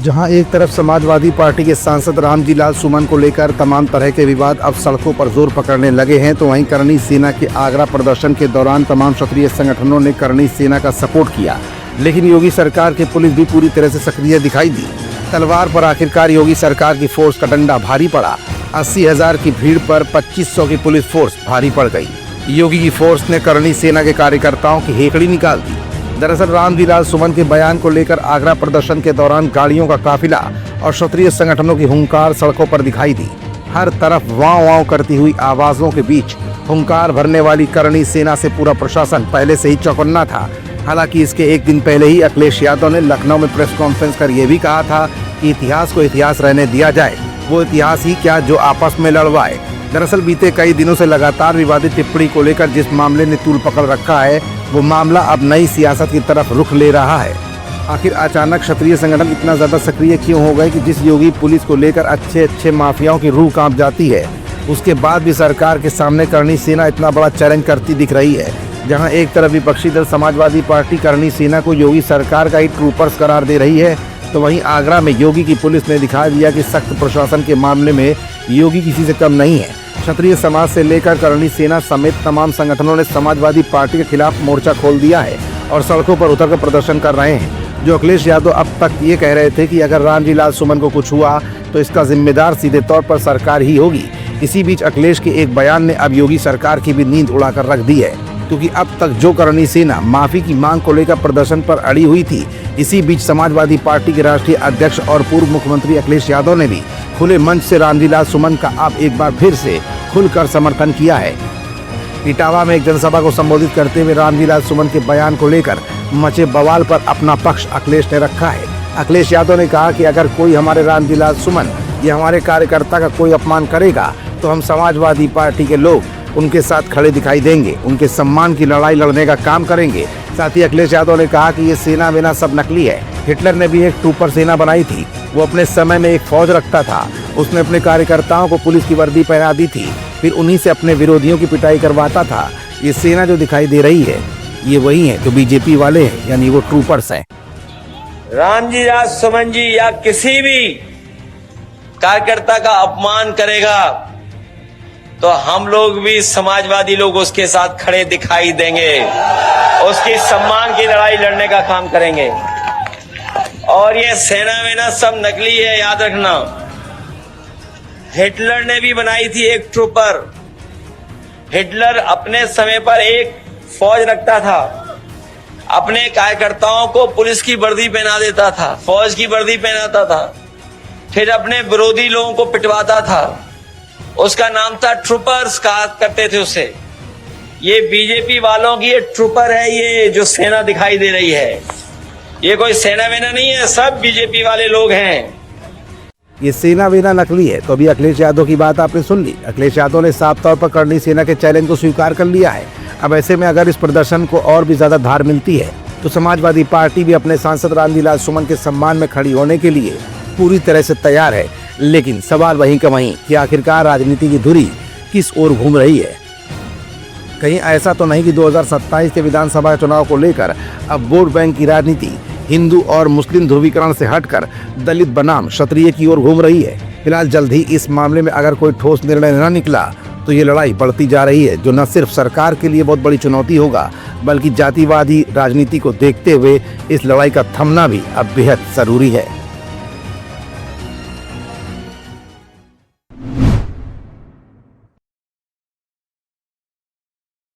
जहां एक तरफ समाजवादी पार्टी के सांसद रामजी लाल सुमन को लेकर तमाम तरह के विवाद अब सड़कों पर जोर पकड़ने लगे हैं, तो वहीं करणी सेना के आगरा प्रदर्शन के दौरान तमाम क्षत्रिय संगठनों ने करणी सेना का सपोर्ट किया। लेकिन योगी सरकार की पुलिस भी पूरी तरह से सक्रिय दिखाई दी। तलवार पर आखिरकार योगी सरकार की फोर्स का डंडा भारी पड़ा। 80,000 की भीड़ पर 2500 की पुलिस फोर्स भारी पड़ गई। योगी की फोर्स ने करणी सेना के कार्यकर्ताओं की हेकड़ी निकाल दी। दरअसल रामजी लाल सुमन के बयान को लेकर आगरा प्रदर्शन के दौरान गाड़ियों का काफिला और क्षत्रिय संगठनों की हुंकार सड़कों पर दिखाई दी। हर तरफ वाव वाव करती हुई आवाजों के बीच हुंकार भरने वाली करणी सेना से पूरा प्रशासन पहले से ही चौकन्ना था। हालांकि इसके एक दिन पहले ही अखिलेश यादव ने लखनऊ में प्रेस कॉन्फ्रेंस कर यह भी कहा था कि इतिहास को इतिहास रहने दिया जाए, वो इतिहास ही क्या जो आपस में लड़वाए। दरअसल बीते कई दिनों से लगातार विवादित टिप्पणी को लेकर जिस मामले ने तूल पकड़ रखा है, वो मामला अब नई सियासत की तरफ रुख ले रहा है। आखिर अचानक क्षत्रिय संगठन इतना ज्यादा सक्रिय क्यों हो गए कि जिस योगी पुलिस को लेकर अच्छे माफियाओं की रूह कांप जाती है, उसके बाद भी सरकार के सामने करणी सेना इतना बड़ा चैलेंज करती दिख रही है। जहां एक तरफ विपक्षी दल समाजवादी पार्टी करणी सेना को योगी सरकार का ही ट्रूपर्स करार दे रही है, तो वहीं आगरा में योगी की पुलिस ने दिखा दिया कि सख्त प्रशासन के मामले में योगी किसी से कम नहीं है। क्षत्रिय समाज से लेकर करणी सेना समेत तमाम संगठनों ने समाजवादी पार्टी के खिलाफ मोर्चा खोल दिया है और सड़कों पर उतरकर प्रदर्शन कर रहे हैं। जो अखिलेश यादव अब तक ये कह रहे थे कि अगर रामजी लाल सुमन को कुछ हुआ तो इसका जिम्मेदार सीधे तौर पर सरकार ही होगी। इसी बीच अखिलेश के एक बयान ने अब योगी सरकार की भी नींद उड़ाकर रख दी है, क्योंकि अब तक जो करणी सेना माफी की मांग को लेकर प्रदर्शन पर अड़ी हुई थी, इसी बीच समाजवादी पार्टी के राष्ट्रीय अध्यक्ष और पूर्व मुख्यमंत्री अखिलेश यादव ने भी खुले मंच से रामजी लाल सुमन का अब एक बार फिर से खुलकर समर्थन किया है। इटावा में एक जनसभा को संबोधित करते हुए रामजी लाल सुमन के बयान को लेकर मचे बवाल पर अपना पक्ष अखिलेश ने रखा है। अखिलेश यादव ने कहा कि अगर कोई हमारे रामजी लाल सुमन या हमारे कार्यकर्ता का कोई अपमान करेगा तो हम समाजवादी पार्टी के लोग उनके साथ खड़े दिखाई देंगे, उनके सम्मान की लड़ाई लड़ने का काम करेंगे। साथ ही अखिलेश यादव ने कहा कि ये सेना वेना सब नकली है। हिटलर ने भी एक ट्रूपर सेना बनाई थी, वो अपने समय में एक फौज रखता था, उसने अपने कार्यकर्ताओं को पुलिस की वर्दी पहना दी थी, फिर उन्हीं से अपने विरोधियों की पिटाई करवाता था। ये सेना जो दिखाई दे रही है ये वही है जो बीजेपी वाले हैं, यानी वो ट्रूपर्स हैं। रामजी लाल सुमन जी या किसी भी कार्यकर्ता का अपमान करेगा तो हम लोग भी समाजवादी लोग उसके साथ खड़े दिखाई देंगे, उसकी सम्मान की लड़ाई लड़ने का काम करेंगे। और ये सेना वेना सब नकली है, याद रखना। हिटलर ने भी बनाई थी एक ट्रूपर। हिटलर अपने समय पर एक फौज रखता था, अपने कार्यकर्ताओं को पुलिस की वर्दी पहना देता था, फौज की वर्दी पहनाता था, फिर अपने विरोधी लोगों को पिटवाता था। उसका नाम था ट्रूपर्स, कहा करते थे उसे। ये बीजेपी वालों की ये ट्रूपर है, ये जो सेना दिखाई दे रही है, ये कोई सेना वेना नहीं है, सब बीजेपी वाले लोग हैं। ये सेना वेना नकली है। तो अभी अखिलेश यादव की बात आपने सुन ली। अखिलेश यादव ने साफ तौर पर करणी सेना के चैलेंज को स्वीकार कर लिया है। अब ऐसे में अगर इस प्रदर्शन को और भी ज्यादा धार मिलती है तो समाजवादी पार्टी भी अपने सांसद रामजी लाल सुमन के सम्मान में खड़ी होने के लिए पूरी तरह से तैयार है। लेकिन सवाल वहीं का वहीं कि आखिरकार राजनीति की धुरी किस ओर घूम रही है। कहीं ऐसा तो नहीं कि 2027 के विधानसभा चुनाव को लेकर अब वोट बैंक की राजनीति हिंदू और मुस्लिम ध्रुवीकरण से हटकर दलित बनाम क्षत्रिय की ओर घूम रही है। फिलहाल जल्द ही इस मामले में अगर कोई ठोस निर्णय न निकला तो ये लड़ाई बढ़ती जा रही है, जो न सिर्फ सरकार के लिए बहुत बड़ी चुनौती होगा, बल्कि जातिवादी राजनीति को देखते हुए इस लड़ाई का थमना भी अब बेहद जरूरी है।